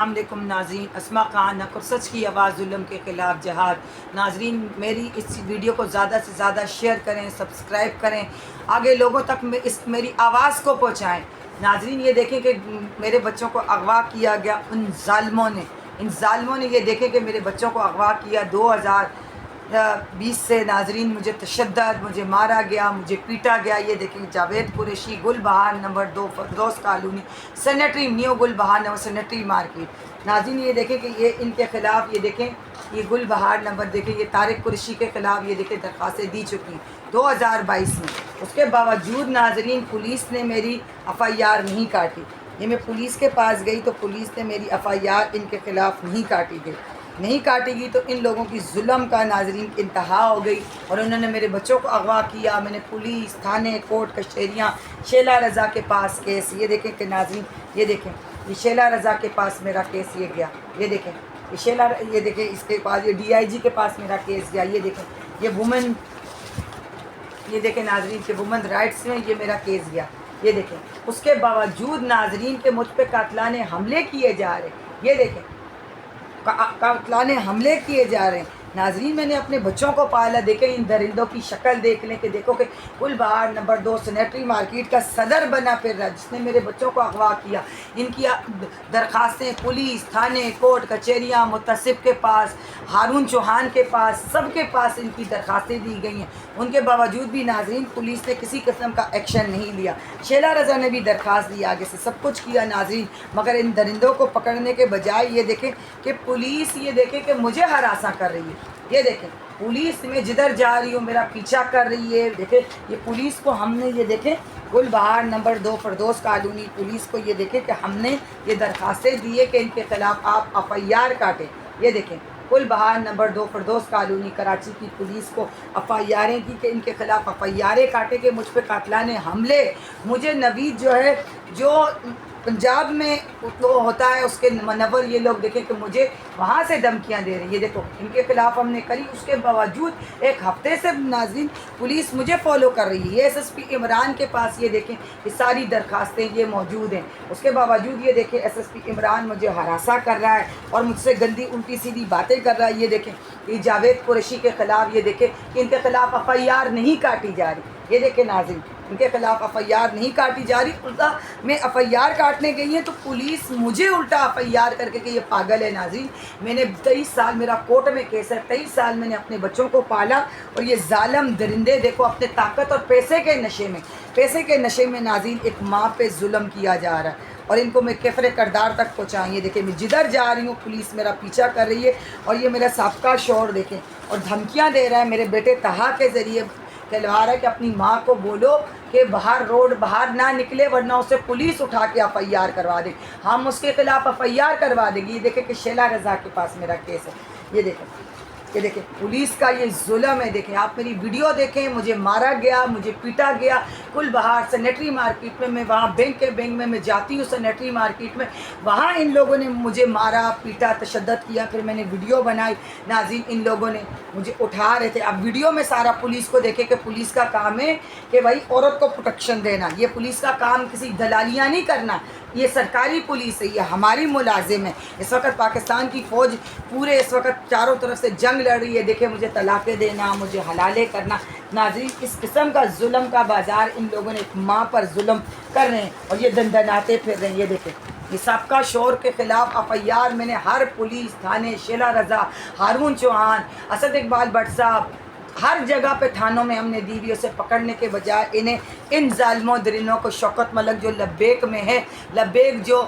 السلام علیکم ناظرین، اسما خان نقر سچ کی آواز ظلم کے خلاف جہاد۔ ناظرین میری اس ویڈیو کو زیادہ سے زیادہ شیئر کریں، سبسکرائب کریں، آگے لوگوں تک میری آواز کو پہنچائیں۔ ناظرین یہ دیکھیں کہ میرے بچوں کو اغوا کیا گیا ان ظالموں نے یہ دیکھیں کہ میرے بچوں کو اغوا کیا 2020 سے۔ ناظرین مجھے تشدد، مجھے مارا گیا، مجھے پیٹا گیا۔ یہ دیکھیں Javed Qureshi, Gul Bahar number 2 Firdous colony, sanitary new Gul Bahar number sanitary market. ناظرین یہ دیکھیں کہ یہ ان کے خلاف، یہ دیکھیں یہ گل بہار نمبر، دیکھیں یہ طارق قریشی کے خلاف یہ دیکھیں درخواستیں دی چکی ہیں 2022 میں۔ اس کے باوجود ناظرین پولیس نے میری FIR نہیں کاٹی۔ یہ میں پولیس کے پاس گئی تو پولیس نے میری FIR ان کے خلاف نہیں کاٹی گئی تو ان لوگوں کی ظلم کا ناظرین انتہا ہو گئی اور انہوں نے میرے بچوں کو اغوا کیا۔ میں نے پولیس، تھانے، کورٹ کچہریاں، شیلا رضا کے پاس کیس، یہ دیکھیں کہ ناظرین یہ دیکھیں یہ شیلا رضا کے پاس میرا کیس یہ گیا، یہ دیکھیں یہ دیکھیں اس کے پاس، یہ DIG کے پاس میرا کیس گیا، یہ دیکھیں یہ دیکھیں ناظرین کہ وومن رائٹس میں یہ میرا کیس گیا، یہ دیکھیں۔ اس کے باوجود ناظرین کے مجھ پہ قاتلانہ حملے کیے جا رہے ہیں، یہ دیکھیں قاتلانہ حملے کیے جا رہے ہیں۔ ناظرین میں نے اپنے بچوں کو پالا، دیکھیں ان درندوں کی شکل دیکھ لیں کہ دیکھو کہ گل بہار نمبر 2 سینیٹری مارکیٹ کا صدر بنا پھر رہا جس نے میرے بچوں کو اغوا کیا۔ ان کی درخواستیں پولیس، تھانے، کورٹ کچہریاں، متصف کے پاس، ہارون چوہان کے پاس، سب کے پاس ان کی درخواستیں دی گئی ہیں۔ ان کے باوجود بھی ناظرین پولیس نے کسی قسم کا ایکشن نہیں لیا۔ شیلا رضا نے بھی درخواست دی، آگے سے سب کچھ کیا ناظرین، مگر ان درندوں کو پکڑنے کے بجائے یہ دیکھیں کہ پولیس یہ دیکھیں کہ مجھے ہراساں کر رہی ہے۔ یہ دیکھیں پولیس میں جدھر جا رہی ہوں میرا پیچھا کر رہی ہے۔ دیکھیں یہ پولیس کو ہم نے یہ دیکھیں گل Bahar number 2 Firdous colony police کو یہ دیکھیں کہ ہم نے یہ درخواستیں دی ہے کہ ان کے خلاف آپ FIR کاٹیں۔ یہ دیکھیں گل بہار نمبر 2 فردوس کالونی کراچی کی پولیس کو FIRیں کی کہ ان کے خلاف FIRیں کاٹیں کہ مجھ پہ قاتلانہ حملے، مجھے نوید جو ہے جو پنجاب میں وہ ہوتا ہے اس کے منور، یہ لوگ دیکھیں کہ مجھے وہاں سے دھمکیاں دے رہے ہیں۔ یہ دیکھو ان کے خلاف ہم نے کری، اس کے باوجود ایک ہفتے سے ناظرین پولیس مجھے فالو کر رہی ہے۔ یہ SSP عمران کے پاس یہ دیکھیں یہ ساری درخواستیں یہ موجود ہیں، اس کے باوجود یہ دیکھیں SSP عمران مجھے ہراساں کر رہا ہے اور مجھ سے گندی الٹی سیدھی باتیں کر رہا ہے۔ یہ دیکھیں یہ جاوید قریشی کے خلاف یہ دیکھیں کہ ان کے خلاف FIR نہیں کاٹی جا رہی۔ یہ دیکھیں ناظرین ان کے خلاف FIR نہیں کاٹی جا رہی، الٹا میں FIR کاٹنے گئی ہیں تو پولیس مجھے الٹا FIR کر کے کہ یہ پاگل ہے۔ ناظرین میں نے 23 سال میرا کورٹ میں کیس ہے، 23 سال میں نے اپنے بچوں کو پالا اور یہ ظالم درندے دیکھو اپنے طاقت اور پیسے کے نشے میں ناظرین ایک ماں پہ ظلم کیا جا رہا ہے اور ان کو میں کفر کردار تک پہنچائیں۔ یہ دیکھیں میں جدھر جا رہی ہوں پولیس میرا پیچھا کر رہی ہے اور یہ میرا سابقہ شوہر دیکھیں اور دھمکیاں دے رہا ہے، میرے بیٹے طہا کے ذریعے کہلوا رہا ہے کہ اپنی ماں کو بولو کہ باہر نہ نکلے ورنہ اسے پولیس اٹھا کے FIR کروا دے، ہم اس کے خلاف FIR کروا دیں گے۔ یہ دیکھیں کہ شیلا رضا کے پاس میرا کیس ہے، یہ دیکھیں پولیس کا یہ ظلم ہے۔ دیکھیں آپ میری ویڈیو دیکھیں، مجھے مارا گیا، مجھے پیٹا گیا گل بہار سینیٹری مارکیٹ میں وہاں بینک میں جاتی ہوں سینیٹری مارکیٹ میں، وہاں ان لوگوں نے مجھے مارا پیٹا تشدد کیا، پھر میں نے ویڈیو بنائی ناظرین ان لوگوں نے مجھے اٹھا رہے تھے۔ اب ویڈیو میں سارا پولیس کو دیکھیں کہ پولیس کا کام ہے کہ بھائی عورت کو پروٹیکشن دینا، یہ پولیس کا کام کسی دلالیاں نہیں کرنا، یہ سرکاری پولیس ہے، یہ ہماری ملازم ہے۔ اس وقت پاکستان کی فوج پورے اس وقت چاروں طرف سے جنگ لڑ رہی ہے، دیکھیں مجھے طلاقیں دینا، مجھے حلالے کرنا۔ ناظرین اس قسم کا ظلم کا بازار ان لوگوں نے ایک ماں پر ظلم کر رہے ہیں اور یہ دندناتے پھر رہے ہیں۔ یہ دیکھیں یہ سابقہ شوہر کے خلاف FIR میں نے ہر پولیس تھانے، شیلا رضا، ہارون چوہان، اسد اقبال بٹ صاحب، ہر جگہ پہ تھانوں میں ہم نے دی ہوئی، اسے پکڑنے کے بجائے ان ظالموں درندوں کو شوکت ملک جو لبیک میں ہے، لبیک جو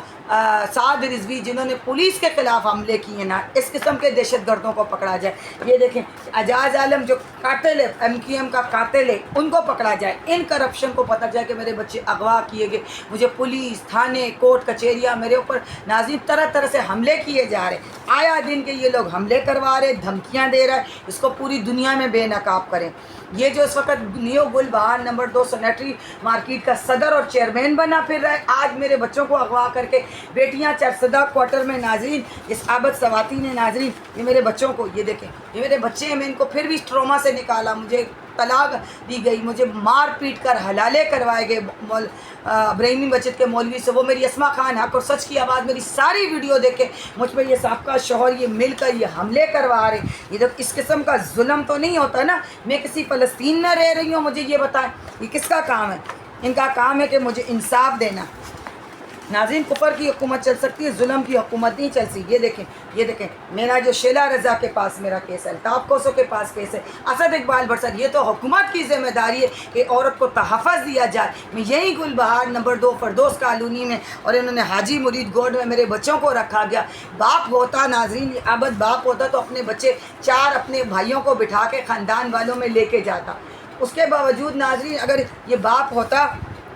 سعد رضوی جنہوں نے پولیس کے خلاف حملے کیے نا، اس قسم کے دہشت گردوں کو پکڑا جائے۔ یہ دیکھیں اعجاز عالم جو قاتل ہے، MQM کا قاتل ہے، ان کو پکڑا جائے، ان کرپشن کو پتہ جائے کہ میرے بچے اغوا کیے گئے، مجھے پولیس، تھانے، کورٹ کچہریاں میرے اوپر ناظرین طرح طرح سے حملے کیے جا رہے ہیں۔ آیا دن کے یہ لوگ حملے کروا رہے، دھمکیاں دے رہا ہے، اس کو پوری دنیا میں بے نقاب کریں۔ یہ جو اس وقت new Gul Bahar number 2 sanitary market کا صدر اور چیئرمین بنا پھر رہا ہے، آج میرے بچوں کو اغوا کر کے بیٹیاں چرسدہ کوارٹر میں ناظرین اس عابد سواتی نے ناظرین یہ میرے بچوں کو یہ دیکھیں یہ میرے بچے ہیں، میں ان کو پھر بھی ٹروما سے نکالا، مجھے طلاق دی گئی، مجھے مار پیٹ کر حلالے کروائے گئے ابراہیمی مسجد کے مولوی سے، وہ میری اسما خان حق اور سچ کی آواز میری ساری ویڈیو دیکھے مجھ پہ یہ سابقہ شوہر یہ مل کر یہ حملے کروا رہے. یہ جب اس قسم کا ظلم تو نہیں ہوتا نا. میں کسی فلسطین میں رہ رہی ہوں، مجھے یہ بتائیں یہ کس کا کام ہے؟ ان کا کام ہے کہ مجھے انصاف دینا. ناظرین کفر کی حکومت چل سکتی ہے، ظلم کی حکومت نہیں چل سکتی. یہ دیکھیں میرا جو شیلا رضا کے پاس میرا کیس ہے، الطاف کوسو کے پاس کیس ہے، اسد اقبال بٹ صاحب، یہ تو حکومت کی ذمہ داری ہے کہ عورت کو تحفظ دیا جائے. میں یہی گل بہار نمبر 2 فردوس کالونی میں، اور انہوں نے حاجی مرید گوڈ میں میرے بچوں کو رکھا گیا. باپ ہوتا ناظرین ابد باپ ہوتا تو اپنے بچے 4 اپنے بھائیوں کو بٹھا کے خاندان والوں میں لے کے جاتا. اس کے باوجود ناظرین اگر یہ باپ ہوتا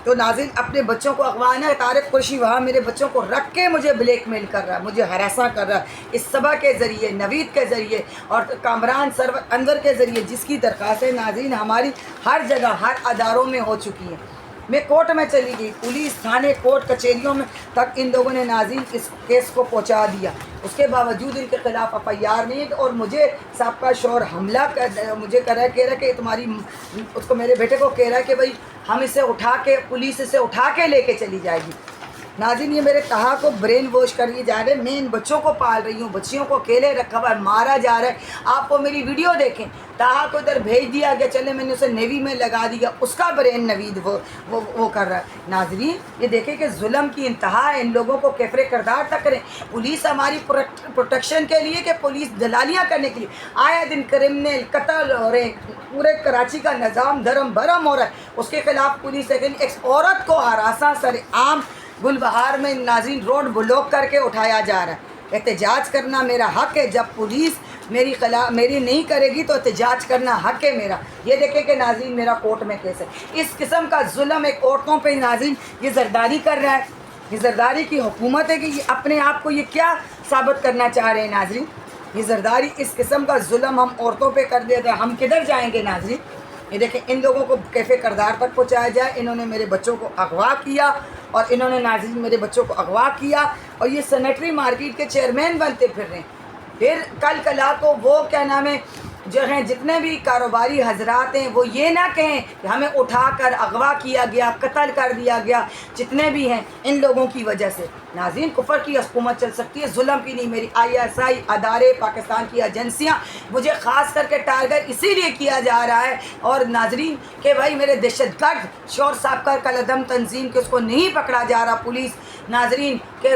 تو ناظرین اپنے بچوں کو اغوانا. طارق قریشی وہاں میرے بچوں کو رکھ کے مجھے بلیک میل کر رہا ہے، مجھے ہراساں کر رہا ہے، اس صبا کے ذریعے، نوید کے ذریعے اور کامران سرور انور کے ذریعے، جس کی درخواستیں ناظرین ہماری ہر جگہ ہر اداروں میں ہو چکی ہیں. میں کورٹ میں چلی گئی، پولیس تھانے کورٹ کچہریوں میں تک ان لوگوں نے ناظرین اس کیس کو پہنچا دیا. اس کے باوجود ان کے خلاف FIR نہیں ہے. اور مجھے سابقہ شوہر حملہ مجھے کہہ رہا ہے کہ تمہاری اس کو میرے بیٹے کو کہہ رہا ہے کہ بھائی ہم اسے اٹھا کے پولیس اسے اٹھا کے لے کے چلی جائے گی. ناظرین یہ میرے تہا کو برین واش کر لیے جا رہے ہیں. میں ان بچوں کو پال رہی ہوں، بچیوں کو اکیلے رکھا ہوا ہے، مارا جا رہا ہے. آپ کو میری ویڈیو دیکھیں، تہا کو ادھر بھیج دیا گیا، چلے میں نے اسے نیوی میں لگا دیا، اس کا برین نوید وہ کر رہا ہے. ناظرین یہ دیکھیں کہ ظلم کی انتہا ہے. ان لوگوں کو کیفر کردار تک کریں. پولیس ہماری پروٹیکشن کے لیے کہ پولیس دلالیاں کرنے کے لیے؟ آئے دن کرمنل قتل ہو رہے ہیں، پورے کراچی کا نظام دھرم بھرم ہو رہا ہے. اس کے خلاف پولیس ایک عورت کو ہراساں سر عام گل بہار میں ناظرین روڈ بلاک کر کے اٹھایا جا رہا ہے. احتجاج کرنا میرا حق ہے. جب پولیس میری نہیں کرے گی تو احتجاج کرنا حق ہے میرا. یہ دیکھیں کہ ناظرین میرا کورٹ میں کیس ہے. اس قسم کا ظلم ایک عورتوں پہ ناظرین یہ زرداری کر رہا ہے. یہ زرداری کی حکومت ہے کہ یہ اپنے آپ کو یہ کیا ثابت کرنا چاہ رہے ہیں ناظرین؟ یہ زرداری اس قسم کا ظلم ہم عورتوں پہ کر دیتے ہیں. ہم کدھر جائیں گے ناظرین؟ یہ دیکھیں ان لوگوں کو کیفے کردار تک پہنچایا جائے. انہوں نے میرے بچوں کو اغوا کیا اور انہوں نے ناظرین میرے بچوں کو اغوا کیا اور یہ سینیٹری مارکیٹ کے چیئرمین بنتے پھر رہے ہیں. پھر کل کلا کو وہ کیا نام ہے جو ہیں جتنے بھی کاروباری حضرات ہیں وہ یہ نہ کہیں کہ ہمیں اٹھا کر اغوا کیا گیا، قتل کر دیا گیا. جتنے بھی ہیں ان لوگوں کی وجہ سے ناظرین کفر کی حکومت چل سکتی ہے، ظلم کی نہیں. میری ISI ادارے، پاکستان کی ایجنسیاں مجھے خاص کر کے ٹارگٹ اسی لیے کیا جا رہا ہے. اور ناظرین کہ بھائی میرے دہشت گرد شور صاحب کا کالعدم تنظیم کہ اس کو نہیں پکڑا جا رہا پولیس. ناظرین کہ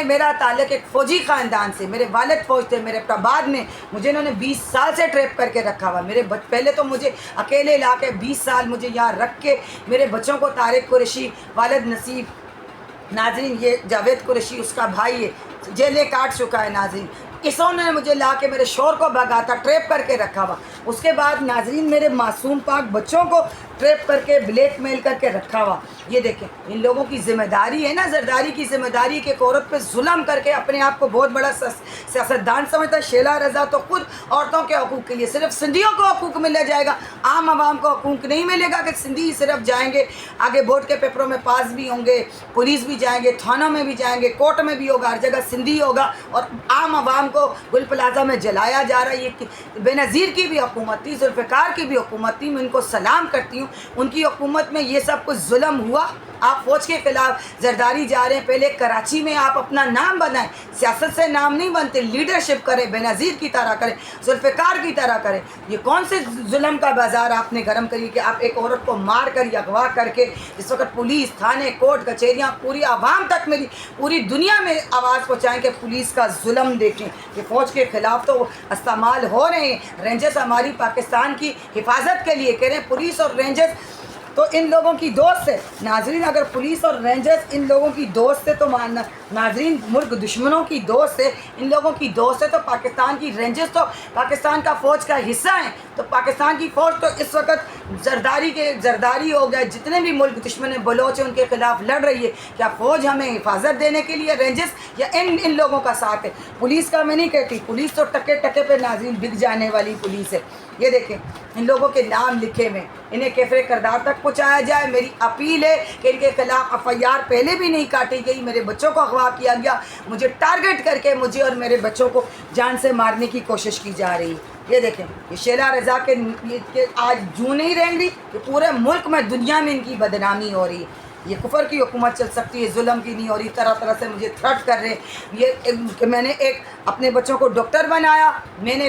میرا تعلق ایک فوجی خاندان سے، میرے والد فوج تھے میرے بعد میں مجھے انہوں نے 20 سال سے ٹریپ کر کے رکھا ہوا. میرے پہلے تو مجھے اکیلے لا کے 20 سال مجھے یہاں رکھ کے میرے بچوں کو طارق قریشی، والد نصیب، ناظرین یہ جاوید قریشی اس کا بھائی ہے، جیلیں کاٹ چکا ہے. ناظرین اسوں نے مجھے لا کے میرے شور کو بھگاتا ٹریپ کر کے رکھا ہوا. اس کے بعد ناظرین میرے معصوم پاک بچوں کو ٹریپ کر کے بلیک میل کر کے رکھا ہوا. یہ دیکھیں ان لوگوں کی ذمہ داری ہے نا، زرداری کی ذمہ داری کہ ایک عورت پہ ظلم کر کے اپنے آپ کو بہت بڑا سیاستدان سمجھتا ہے. شیلا رضا تو خود عورتوں کے حقوق کے لیے صرف سندھیوں کو حقوق ملا جائے گا، عام عوام کو حقوق نہیں ملے گا کہ سندھی صرف جائیں گے آگے بورڈ کے پیپروں میں پاس بھی ہوں گے، پولیس بھی جائیں گے، تھانوں میں بھی جائیں گے، کورٹ میں بھی ہوگا، ہر جگہ سندھی ہوگا اور عام عوام کو گل پلازہ میں جلایا جا رہا ہے. یہ بے نظیر کی بھی حکومت تھی، ذوالفقار کی بھی حکومت تھی. میں ان کو سلام کرتی ہوں. ان کی حکومت میں یہ سب کچھ ظلم ہوا. آپ فوج کے خلاف زرداری جا رہے ہیں. پہلے کراچی میں آپ اپنا نام بنائیں، سیاست سے نام نہیں بنتے. لیڈرشپ کریں، بے نظیر کی طرح کریں، ذوالفقار کی طرح کریں. یہ کون سے ظلم کا بازار آپ نے گرم کری کہ آپ ایک عورت کو مار کر یا اغوا کر کے اس وقت پولیس تھانے کورٹ کچہریاں پوری عوام تک میری پوری دنیا میں آواز پہنچائیں کہ پولیس کا ظلم دیکھیں کہ فوج کے خلاف تو استعمال ہو رہے ہیں. رینجرز ہماری پاکستان کی حفاظت کے لیے کہہ رہے ہیں. پولیس اور رینجرز تو ان لوگوں کی دوست ہے. ناظرین اگر پولیس اور رینجرز ان لوگوں کی دوست ہے تو ناظرین ملک دشمنوں کی دوست ہے، ان لوگوں کی دوست ہے تو پاکستان کی رینجرز تو پاکستان کا فوج کا حصہ ہیں. تو پاکستان کی فوج تو اس وقت زرداری ہو گیا. جتنے بھی ملک دشمن بلوچ ہیں ان کے خلاف لڑ رہی ہے. کیا فوج ہمیں حفاظت دینے کے لیے رینجرز یا ان لوگوں کا ساتھ ہے؟ پولیس کا میں نہیں کہتی، پولیس تو ٹکے ٹکے پہ ناظرین بک جانے والی پولیس ہے. یہ دیکھیں ان لوگوں کے نام لکھے ہوئے، انہیں کیفر کردار تک پہنچایا جائے. میری اپیل ہے کہ ان کے خلاف FIR پہلے بھی نہیں کاٹی گئی. میرے بچوں کو اغوا کیا گیا، مجھے ٹارگٹ کر کے مجھے اور میرے بچوں کو جان سے مارنے کی کوشش کی جا رہی ہے. یہ دیکھیں یہ شیلا رضا کے آج جو نہیں رہیں گی کہ پورے ملک میں دنیا میں ان کی بدنامی ہو رہی ہے. یہ کفر کی حکومت چل سکتی ہے, ظلم کی نہیں ہو رہی. طرح طرح سے مجھے تھرٹ کر رہے یہ کہ میں نے ایک اپنے بچوں کو ڈاکٹر بنایا, میں نے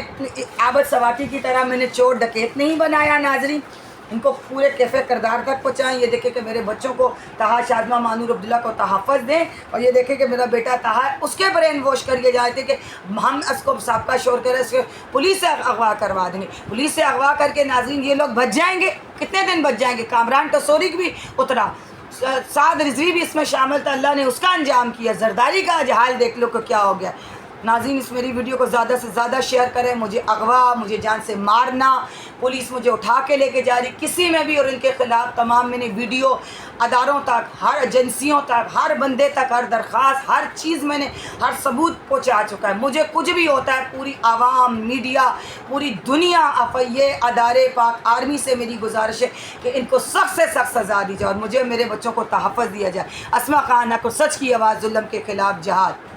عابد سواتی کی طرح میں نے چور ڈکیت نہیں بنایا. ناظرین ان کو پورے کیفے کردار تک پہنچائیں. یہ دیکھیں کہ میرے بچوں کو طہا شادمہ مانور عبداللہ کو تحفظ دیں, اور یہ دیکھیں کہ میرا بیٹا طہا ہے اس کے برین واش کریے جاتے کہ ہم اس کو سابقہ شور کریں, اس کے پولیس سے اغوا کروا دیں گے. پولیس سے اغوا کر کے ناظرین یہ لوگ بچ جائیں گے. کتنے دن بچ جائیں گے؟ کامران ٹسوری بھی اترا, سعد رضوی بھی اس میں شامل تھا, اللہ نے اس کا انجام کیا. زرداری کا آج حال دیکھ لو کہ کیا ہو گیا. ناظرین اس میری ویڈیو کو زیادہ سے زیادہ شیئر کریں. مجھے اغوا, مجھے جان سے مارنا, پولیس مجھے اٹھا کے لے کے جا رہی کسی میں بھی, اور ان کے خلاف تمام میں نے ویڈیو اداروں تک, ہر ایجنسیوں تک, ہر بندے تک, ہر درخواست, ہر چیز میں نے ہر ثبوت پہنچا چکا ہے. مجھے کچھ بھی ہوتا ہے پوری عوام, میڈیا, پوری دنیا, یہ ادارے پاک آرمی سے میری گزارش ہے کہ ان کو سخت سے سخت سزا دی جائے اور مجھے میرے بچوں کو تحفظ دیا جائے. اسما خان کو سچ کی آواز, ظلم کے خلاف جہاد.